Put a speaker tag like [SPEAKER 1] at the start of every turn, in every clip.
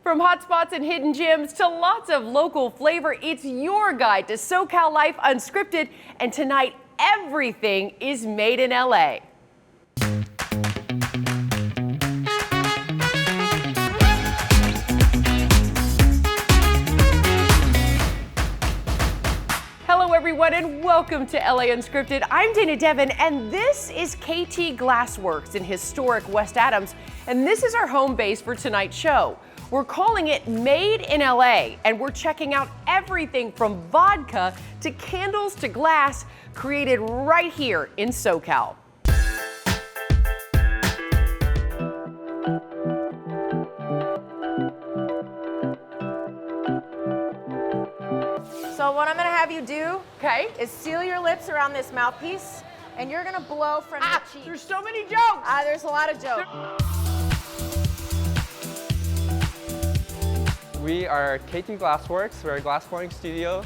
[SPEAKER 1] From hotspots and hidden gems to lots of local flavor, it's your guide to SoCal life unscripted. And tonight, everything is made in LA. Hello everyone and welcome to LA Unscripted. I'm Dana Devin and this is KT Glassworks in historic West Adams, and this is our home base for tonight's show. We're calling it Made in LA, and we're checking out everything from vodka to candles to glass created right here in SoCal.
[SPEAKER 2] So what I'm gonna have you do
[SPEAKER 1] Is
[SPEAKER 2] seal your lips around this mouthpiece, and you're gonna blow from your cheek.
[SPEAKER 1] There's so many jokes.
[SPEAKER 2] There's a lot of jokes.
[SPEAKER 3] We are KT Glassworks. We're a glass blowing studio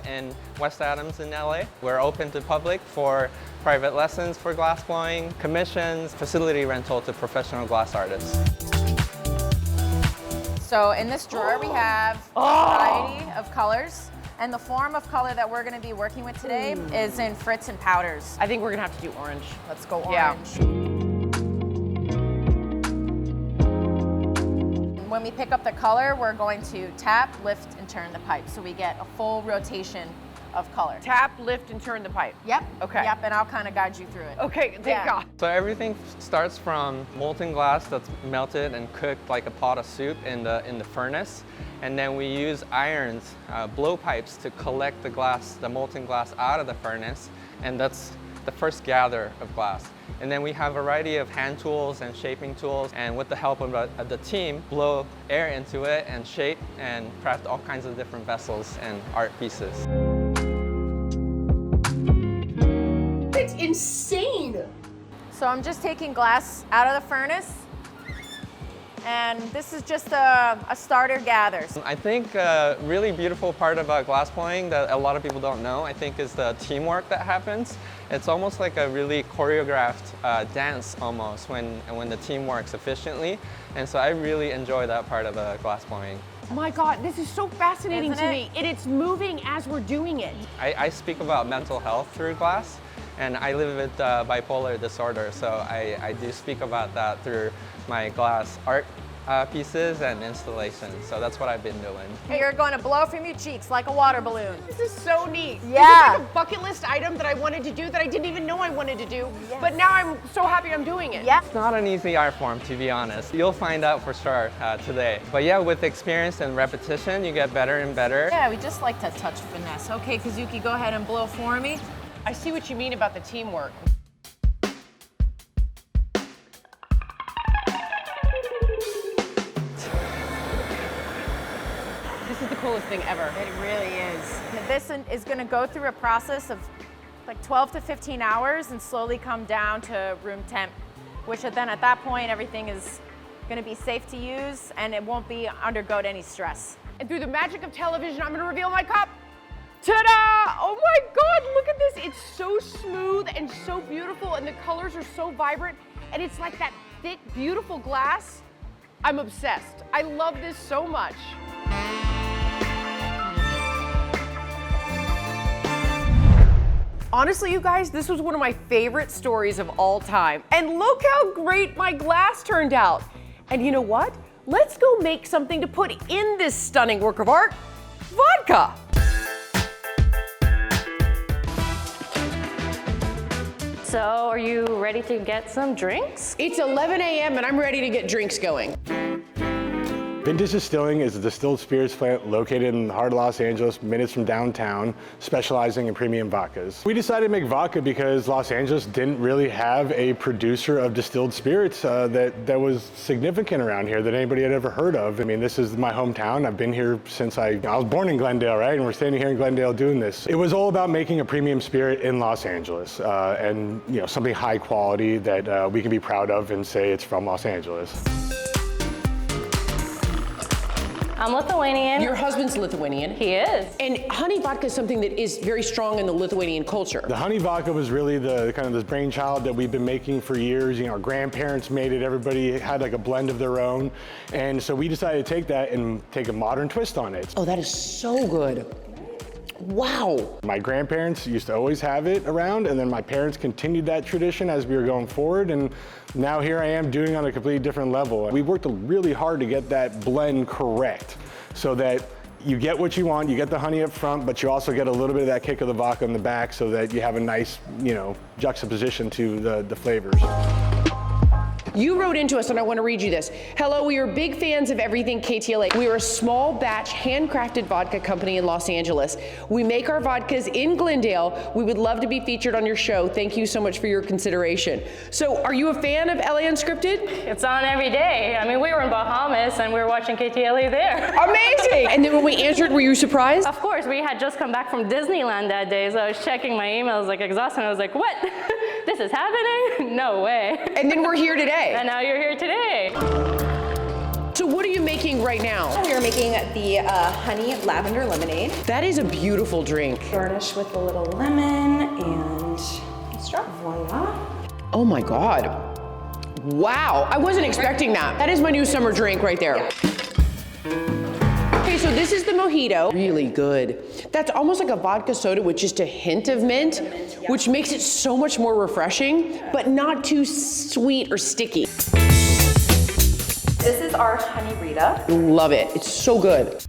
[SPEAKER 3] in West Adams in LA. We're open to public for private lessons for glass blowing, commissions, facility rental to professional glass artists.
[SPEAKER 2] So in this drawer we have a variety of colors, and the form of color that we're gonna be working with today is in frits and powders.
[SPEAKER 1] I think we're gonna have to do orange.
[SPEAKER 2] Let's go
[SPEAKER 1] Yeah.
[SPEAKER 2] orange. When we pick up the color, we're going to tap, lift, and turn the pipe, so we get a full rotation of color.
[SPEAKER 1] Tap, lift, and turn the pipe.
[SPEAKER 2] Yep.
[SPEAKER 1] Okay.
[SPEAKER 2] Yep, and I'll kind of guide you through it.
[SPEAKER 1] Okay, thank God.
[SPEAKER 3] So everything starts from molten glass that's melted and cooked like a pot of soup in the furnace. And then we use irons, blow pipes to collect the glass, the molten glass out of the furnace. And that's the first gather of glass. And then we have a variety of hand tools and shaping tools, and with the help of the team, blow air into it and shape and craft all kinds of different vessels and art pieces.
[SPEAKER 1] It's insane.
[SPEAKER 2] So I'm just taking glass out of the furnace, and this is just a starter gather.
[SPEAKER 3] I think a really beautiful part about glass blowing that a lot of people don't know, I think, is the teamwork that happens. It's almost like a really choreographed dance almost when the team works efficiently. And so I really enjoy that part of glass blowing.
[SPEAKER 1] My God, this is so fascinating
[SPEAKER 2] Isn't
[SPEAKER 1] to
[SPEAKER 2] it?
[SPEAKER 1] me. And it's moving as we're doing it.
[SPEAKER 3] I speak about mental health through glass, and I live with bipolar disorder, so I do speak about that through my glass art pieces and installations. So that's what I've been doing.
[SPEAKER 2] You're going to blow from your cheeks like a water balloon.
[SPEAKER 1] This is so neat.
[SPEAKER 2] Yeah.
[SPEAKER 1] This is like a bucket list item that I wanted to do that I didn't even know I wanted to do.
[SPEAKER 2] Yes.
[SPEAKER 1] But now I'm so happy I'm doing it.
[SPEAKER 2] Yeah.
[SPEAKER 3] It's not an easy art form, to be honest. You'll find out for sure today. But yeah, with experience and repetition, you get better and better.
[SPEAKER 2] Yeah, we just like to touch finesse. Okay, Kazuki, go ahead and blow for me.
[SPEAKER 1] I see what you mean about the teamwork. This is the coolest thing ever.
[SPEAKER 2] It really is. This is going to go through a process of like 12 to 15 hours and slowly come down to room temp, which then at that point everything is going to be safe to use and it won't be undergo any stress.
[SPEAKER 1] And through the magic of television, I'm gonna reveal my cup. Ta-da! Oh my God, look at this. It's so smooth and so beautiful, and the colors are so vibrant, and it's like that thick, beautiful glass. I'm obsessed. I love this so much. Honestly, you guys, this was one of my favorite stories of all time. And look how great my glass turned out. And you know what? Let's go make something to put in this stunning work of art, vodka.
[SPEAKER 4] So, are you ready to get some drinks?
[SPEAKER 1] It's 11 a.m. and I'm ready to get drinks going.
[SPEAKER 5] Vintage Distilling is a distilled spirits plant located in the heart of Los Angeles, minutes from downtown, specializing in premium vodkas. We decided to make vodka because Los Angeles didn't really have a producer of distilled spirits that was significant around here that anybody had ever heard of. I mean, this is my hometown. I've been here since I was born in Glendale, right? And we're standing here in Glendale doing this. It was all about making a premium spirit in Los Angeles and something high quality that we can be proud of and say it's from Los Angeles.
[SPEAKER 4] I'm Lithuanian.
[SPEAKER 1] Your husband's Lithuanian.
[SPEAKER 4] He is.
[SPEAKER 1] And honey vodka is something that is very strong in the Lithuanian culture.
[SPEAKER 5] The honey vodka was really the kind of this brainchild that we've been making for years. You know, our grandparents made it. Everybody had like a blend of their own. And so we decided to take that and take a modern twist on it.
[SPEAKER 1] Oh, that is so good. Wow.
[SPEAKER 5] My grandparents used to always have it around, and then my parents continued that tradition as we were going forward, and now here I am doing it on a completely different level. We worked really hard to get that blend correct so that you get what you want, you get the honey up front, but you also get a little bit of that kick of the vodka in the back so that you have a nice, you know, juxtaposition to the flavors.
[SPEAKER 1] You wrote into us, and I want to read you this. Hello, we are big fans of everything KTLA. We are a small batch handcrafted vodka company in Los Angeles. We make our vodkas in Glendale. We would love to be featured on your show. Thank you so much for your consideration. So are you a fan of LA Unscripted?
[SPEAKER 4] It's on every day. I mean, we were in Bahamas and we were watching KTLA there.
[SPEAKER 1] Amazing! And then when we answered, were you surprised?
[SPEAKER 4] Of course, we had just come back from Disneyland that day, so I was checking my emails like exhausted. I was like, what? This is happening? No way.
[SPEAKER 1] And then we're here today.
[SPEAKER 4] And now you're here today.
[SPEAKER 1] So what are you making right now?
[SPEAKER 6] We are making the honey lavender lemonade.
[SPEAKER 1] That is a beautiful drink.
[SPEAKER 6] Garnish with a little lemon and straw. Voila.
[SPEAKER 1] Oh my God. Wow, I wasn't expecting that. That is my new summer drink right there. Okay, so this is the mojito. Really good. That's almost like a vodka soda with just a hint of mint, which makes it so much more refreshing, but not too sweet or sticky.
[SPEAKER 6] This is our honey Rita.
[SPEAKER 1] Love it, it's so good.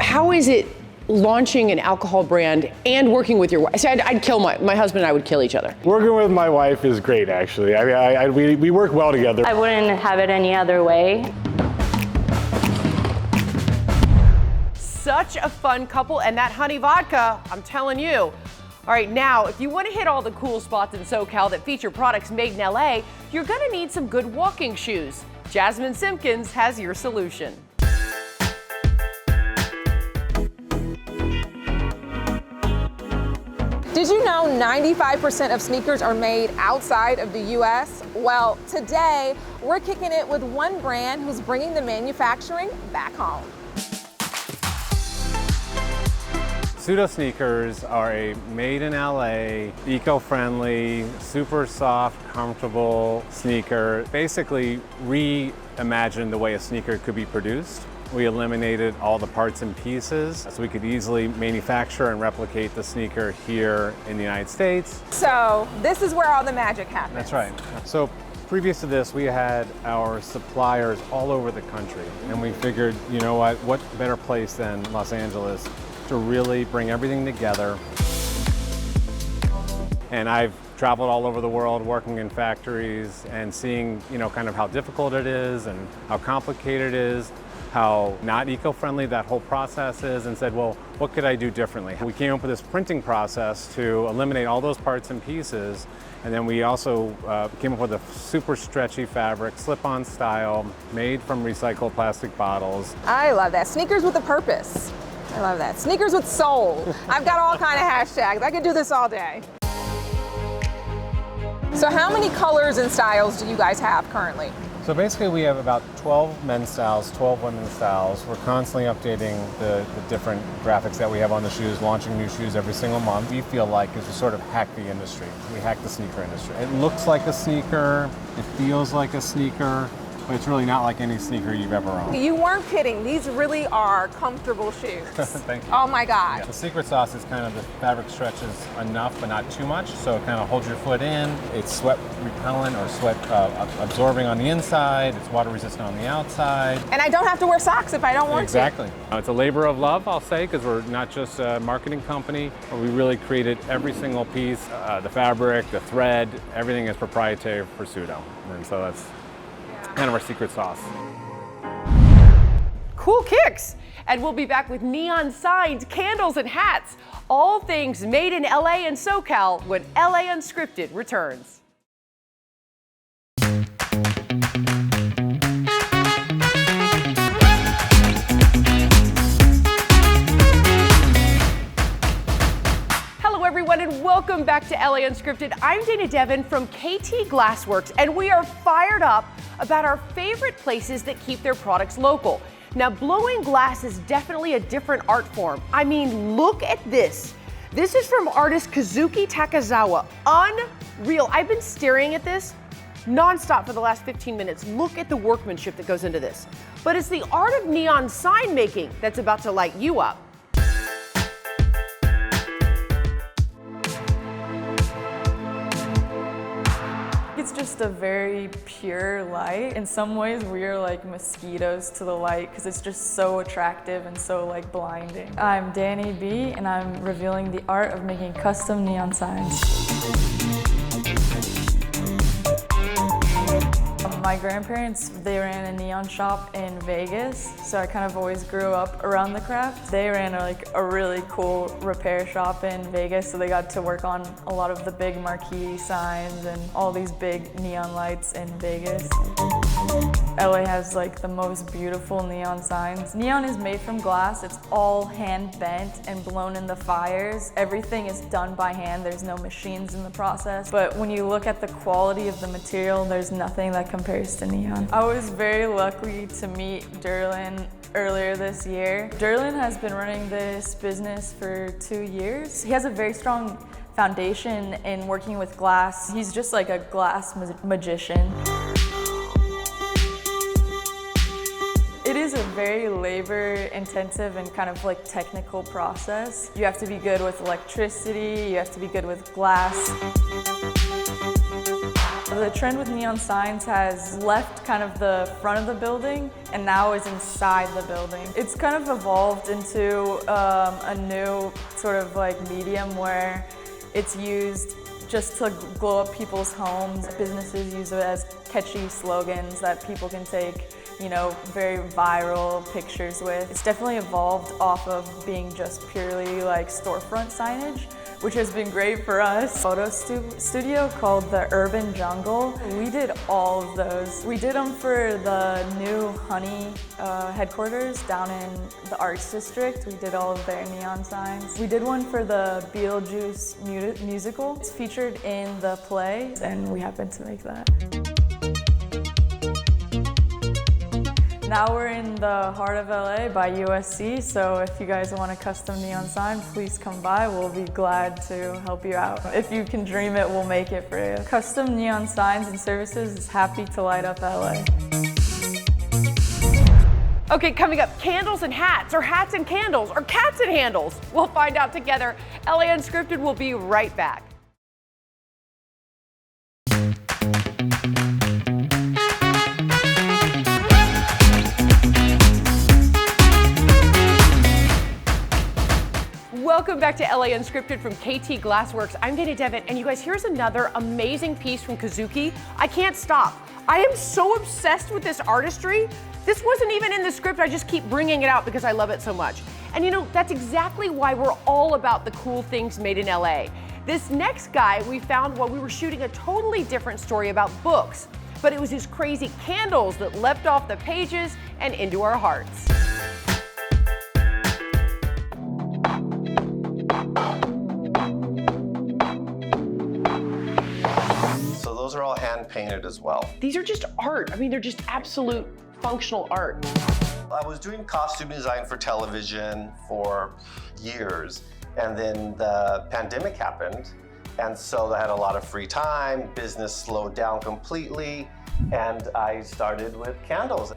[SPEAKER 1] How is it launching an alcohol brand and working with your wife? See, I'd kill my husband and I would kill each other.
[SPEAKER 5] Working with my wife is great, actually. I mean, we work well together.
[SPEAKER 4] I wouldn't have it any other way.
[SPEAKER 1] Such a fun couple, and that honey vodka, I'm telling you. All right, now, if you want to hit all the cool spots in SoCal that feature products made in LA, you're gonna need some good walking shoes. Jasmine Simpkins has your solution.
[SPEAKER 7] Did you know 95% of sneakers are made outside of the US? Well, today, we're kicking it with one brand who's bringing the manufacturing back home.
[SPEAKER 8] Pseudo sneakers are a made in LA, eco-friendly, super soft, comfortable sneaker. Basically reimagined the way a sneaker could be produced. We eliminated all the parts and pieces so we could easily manufacture and replicate the sneaker here in the United States.
[SPEAKER 7] So this is where all the magic happens.
[SPEAKER 8] That's right. So previous to this, we had our suppliers all over the country, and we figured, you know what better place than Los Angeles to really bring everything together. And I've traveled all over the world working in factories and seeing, you know, kind of how difficult it is and how complicated it is, how not eco-friendly that whole process is, and said, well, what could I do differently? We came up with this printing process to eliminate all those parts and pieces. And then we also came up with a super stretchy fabric, slip-on style, made from recycled plastic bottles.
[SPEAKER 7] I love that. Sneakers with a purpose. I love that. Sneakers with soul. I've got all kind of hashtags. I could do this all day. So how many colors and styles do you guys have currently?
[SPEAKER 8] So basically we have about 12 men's styles, 12 women's styles. We're constantly updating the different graphics that we have on the shoes, launching new shoes every single month. We feel like is to sort of hack the industry. We hack the sneaker industry. It looks like a sneaker, it feels like a sneaker, but it's really not like any sneaker you've ever owned.
[SPEAKER 7] You weren't kidding. These really are comfortable shoes.
[SPEAKER 8] Thank you.
[SPEAKER 7] Oh my God.
[SPEAKER 8] Yeah. The secret sauce is kind of the fabric stretches enough, but not too much, so it kind of holds your foot in. It's sweat repellent or sweat absorbing on the inside. It's water resistant on the outside.
[SPEAKER 7] And I don't have to wear socks if I don't want
[SPEAKER 8] Exactly. It's a labor of love, I'll say, because we're not just a marketing company, but we really created every single piece, the fabric, the thread, everything is proprietary for Pseudo. And so that's kind of our secret sauce.
[SPEAKER 1] Cool kicks! And we'll be back with neon signs, candles, and hats. All things made in LA and SoCal when LA Unscripted returns. Hello everyone and welcome back to LA Unscripted. I'm Dana Devin from KT Glassworks and we are fired up about our favorite places that keep their products local. Now, blowing glass is definitely a different art form. I mean, look at this. This is from artist Kazuki Takazawa. Unreal. I've been staring at this nonstop for the last 15 minutes. Look at the workmanship that goes into this. But it's the art of neon sign making that's about to light you up.
[SPEAKER 9] It's just a very pure light. In some ways, we are like mosquitoes to the light because it's just so attractive and so like blinding. I'm Danny B, and I'm revealing the art of making custom neon signs. My grandparents, they ran a neon shop in Vegas, so I kind of always grew up around the craft. They ran a really cool repair shop in Vegas, so they got to work on a lot of the big marquee signs and all these big neon lights in Vegas. LA has like the most beautiful neon signs. Neon is made from glass. It's all hand bent and blown in the fires. Everything is done by hand. There's no machines in the process. But when you look at the quality of the material, there's nothing that compares to neon. I was very lucky to meet Derlin earlier this year. Derlin has been running this business for 2 years. He has a very strong foundation in working with glass. He's just like a glass magician. It is a very labor-intensive and kind of like technical process. You have to be good with electricity, you have to be good with glass. The trend with neon signs has left kind of the front of the building and now is inside the building. It's kind of evolved into a new sort of like medium where it's used just to glow up people's homes. Businesses use it as catchy slogans that people can take, you know, very viral pictures with. It's definitely evolved off of being just purely like storefront signage, which has been great for us. Photo studio called the Urban Jungle. We did all of those. We did them for the new Honey headquarters down in the Arts District. We did all of their neon signs. We did one for the Beetlejuice musical. It's featured in the play, and we happened to make that. Now we're in the heart of LA by USC, so if you guys want a custom neon sign, please come by. We'll be glad to help you out. If you can dream it, we'll make it for you. Custom neon signs and services is happy to light up LA.
[SPEAKER 1] Okay, coming up, candles and hats, or hats and candles, or cats and handles. We'll find out together. LA Unscripted will be right back. Welcome back to LA Unscripted from KT Glassworks. I'm Dana Devitt, and you guys, here's another amazing piece from Kazuki. I can't stop. I am so obsessed with this artistry. This wasn't even in the script. I just keep bringing it out because I love it so much. And you know, that's exactly why we're all about the cool things made in LA. This next guy we found while we were shooting a totally different story about books, but it was his crazy candles that leapt off the pages and into our hearts.
[SPEAKER 10] So those are all hand painted as well.
[SPEAKER 1] These are just art. I mean, they're just absolute functional art.
[SPEAKER 10] I was doing costume design for television for years, and then the pandemic happened, and so I had a lot of free time, business slowed down completely, and I started with candles.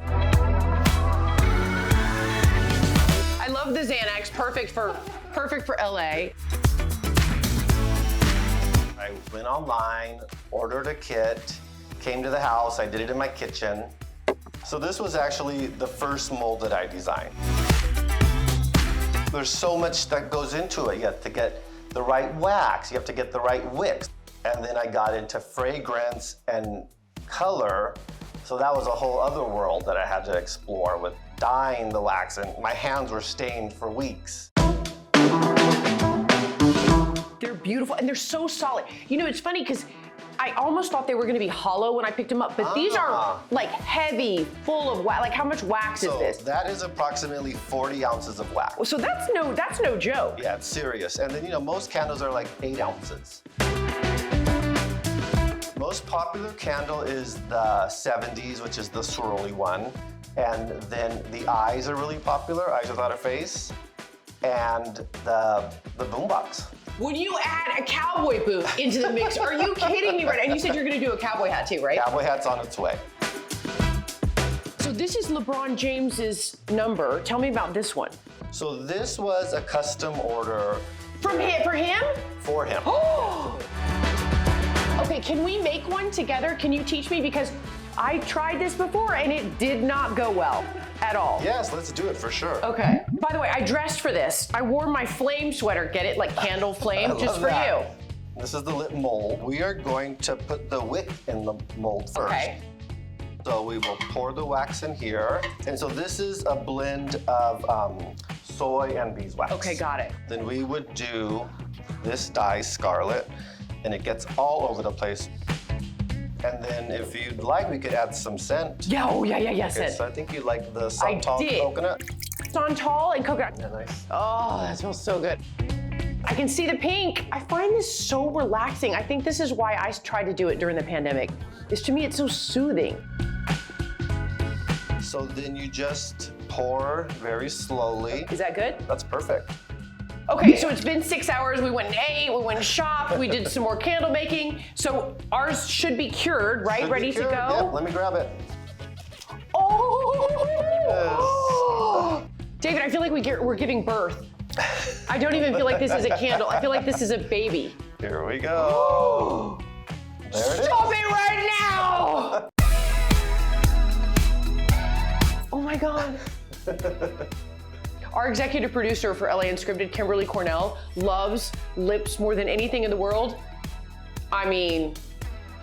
[SPEAKER 1] I love the Xanax, perfect for LA.
[SPEAKER 10] I went online, ordered a kit, came to the house, I did it in my kitchen. So this was actually the first mold that I designed. There's so much that goes into it. You have to get the right wax, you have to get the right wicks. And then I got into fragrance and color. So that was a whole other world that I had to explore with dyeing the wax, and my hands were stained for weeks.
[SPEAKER 1] They're beautiful and they're so solid. You know, it's funny because I almost thought they were gonna be hollow when I picked them up, but these are like heavy, full of wax. Like how much wax is this?
[SPEAKER 10] That is approximately 40 ounces of wax.
[SPEAKER 1] So that's no joke.
[SPEAKER 10] Yeah, it's serious. And then, you know, most candles are like 8 ounces. Most popular candle is the 70s, which is the swirly one. And then the eyes are really popular, eyes without a face, and the boombox.
[SPEAKER 1] When you add a cowboy boot into the mix, are you kidding me right now? And you said you're gonna do a cowboy hat too, right?
[SPEAKER 10] Cowboy hat's on its way.
[SPEAKER 1] So this is LeBron James's number. Tell me about this one.
[SPEAKER 10] So this was a custom order.
[SPEAKER 1] For him?
[SPEAKER 10] For him.
[SPEAKER 1] Okay, can we make one together? Can you teach me? Because I tried this before and it did not go well at all.
[SPEAKER 10] Yes, let's do it for sure.
[SPEAKER 1] Okay. By the way, I dressed for this. I wore my flame sweater. Get it? Like candle flame, just for you.
[SPEAKER 10] This is the lit mold. We are going to put the wick in the mold first.
[SPEAKER 1] Okay.
[SPEAKER 10] So we will pour the wax in here. And so this is a blend of soy and beeswax.
[SPEAKER 1] Okay, got it.
[SPEAKER 10] Then we would do this dye, scarlet, and it gets all over the place. And then if you'd like, we could add some scent.
[SPEAKER 1] Yeah, oh yeah,
[SPEAKER 10] Okay,
[SPEAKER 1] scent.
[SPEAKER 10] so I think you like the santal
[SPEAKER 1] did.
[SPEAKER 10] coconut.
[SPEAKER 1] Santal and coconut.
[SPEAKER 10] Yeah, nice.
[SPEAKER 1] Oh, that smells so good. I can see the pink. I find this so relaxing. I think this is why I tried to do it during the pandemic. Is to me, it's so soothing.
[SPEAKER 10] So then you just pour very slowly.
[SPEAKER 1] Is that good?
[SPEAKER 10] That's perfect.
[SPEAKER 1] Okay, so it's been 6 hours. We went and ate, we went and shopped, we did some more candle making. So ours should be cured, right?
[SPEAKER 10] Should be
[SPEAKER 1] Ready
[SPEAKER 10] cured.
[SPEAKER 1] to go?
[SPEAKER 10] Yep, let me grab it.
[SPEAKER 1] Oh! David, I feel like we're giving birth. I don't even feel like this is a candle. I feel like this is a baby.
[SPEAKER 10] Here we go. There it is.
[SPEAKER 1] Stop it right now! Oh my God. Our executive producer for LA Unscripted, Kimberly Cornell, loves lips more than anything in the world. I mean,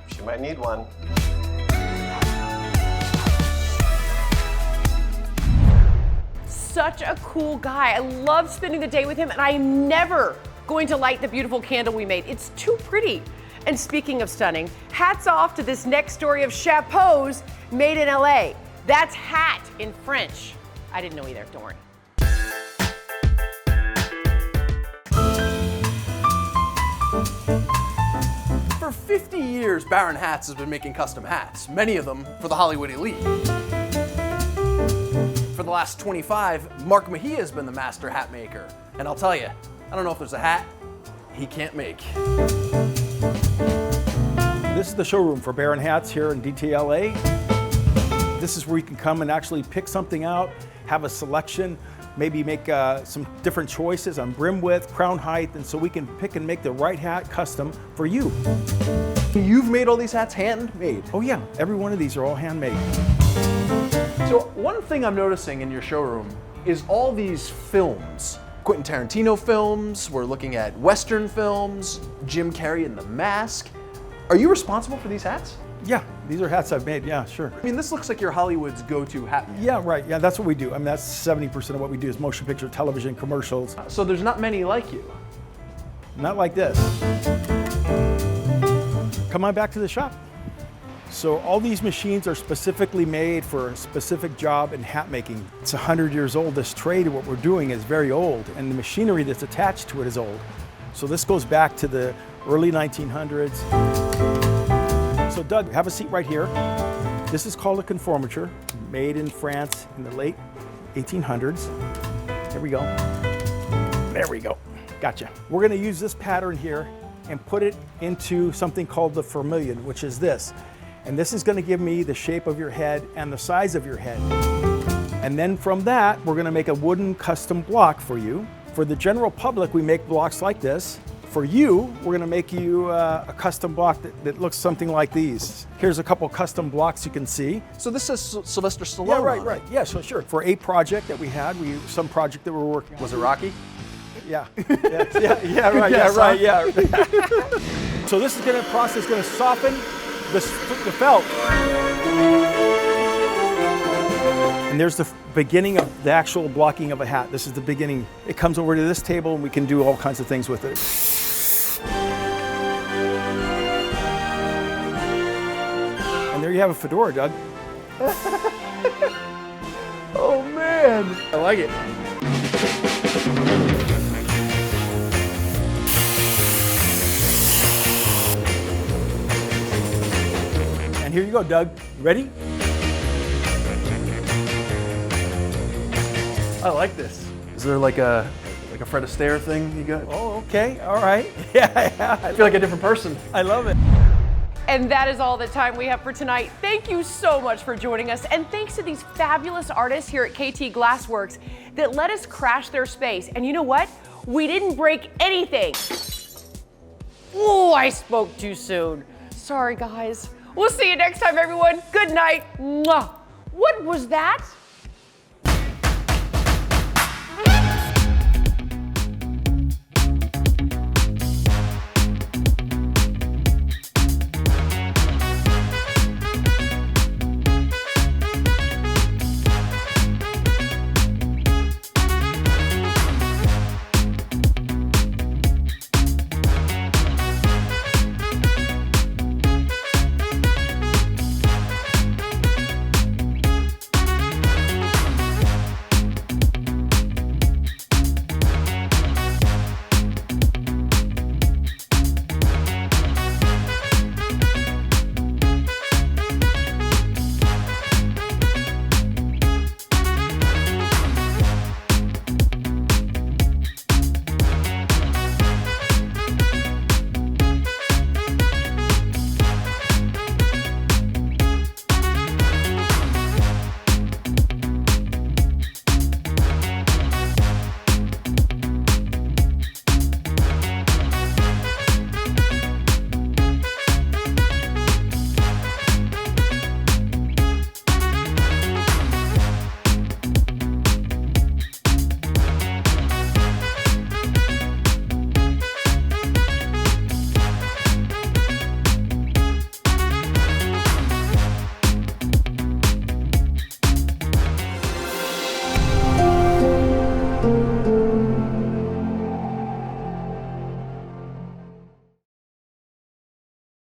[SPEAKER 10] She might need one.
[SPEAKER 1] such a cool guy. I love spending the day with him, and I'm never going to light the beautiful candle we made. It's too pretty. And speaking of stunning, hats off to this next story of chapeaux made in LA. That's hat in French. I didn't know either, don't worry.
[SPEAKER 11] For 50 years, Baron Hats has been making custom hats, many of them for the Hollywood elite. For the last 25, Mark Mejia has been the master hat maker. And I'll tell you, I don't know if there's a hat he can't make.
[SPEAKER 12] This is the showroom for Baron Hats here in DTLA. This is where you can come and actually pick something out, have a selection, maybe make some different choices on brim width, crown height, and so we can pick and make the right hat custom for you.
[SPEAKER 11] You've made all these hats handmade?
[SPEAKER 12] Oh yeah, every one of these are all handmade.
[SPEAKER 11] So one thing I'm noticing in your showroom is all these films. Quentin Tarantino films, we're looking at Western films, Jim Carrey in The Mask. Are you responsible for these hats?
[SPEAKER 12] Yeah, these are hats I've made, yeah, sure.
[SPEAKER 11] I mean, this looks like you're Hollywood's go-to hat maker.
[SPEAKER 12] Yeah, right, yeah, that's what we do. I mean, that's 70% of what we do is motion picture, television, commercials.
[SPEAKER 11] So there's not many like you.
[SPEAKER 12] Not like this. Come on back to the shop. So all these machines are specifically made for a specific job in hat making. It's 100 years old. This trade, what we're doing is very old, and the machinery that's attached to it is old. So this goes back to the early 1900s. So Doug, have a seat right here. This is called a conformature, made in France in the late 1800s. There we go. There we go. Gotcha. We're gonna use this pattern here and put it into something called the vermilion, which is this. And this is gonna give me the shape of your head and the size of your head. And then from that, we're gonna make a wooden custom block for you. For the general public, we make blocks like this. For you, we're gonna make you a custom block that looks something like these. Here's a couple custom blocks you can see.
[SPEAKER 11] So this is Sylvester Stallone.
[SPEAKER 12] Yeah, right. Yeah, so sure. For a project that we had, some project that we're working on.
[SPEAKER 11] Was it Rocky?
[SPEAKER 12] Yeah. Yeah, right. So this is process gonna soften the felt. And there's the beginning of the actual blocking of a hat. This is the beginning. It comes over to this table and we can do all kinds of things with it. And there you have a fedora, Doug.
[SPEAKER 11] Oh man, I like it.
[SPEAKER 12] And here you go, Doug. You ready?
[SPEAKER 11] I like this. Is there like a Fred Astaire thing you got?
[SPEAKER 12] Oh, okay, all right. Yeah,
[SPEAKER 11] I feel like a different person.
[SPEAKER 12] I love it.
[SPEAKER 1] And that is all the time we have for tonight. Thank you so much for joining us. And thanks to these fabulous artists here at KT Glassworks that let us crash their space. And you know what? We didn't break anything. Oh, I spoke too soon. Sorry, guys. We'll see you next time, everyone. Good night. Mwah. What was that?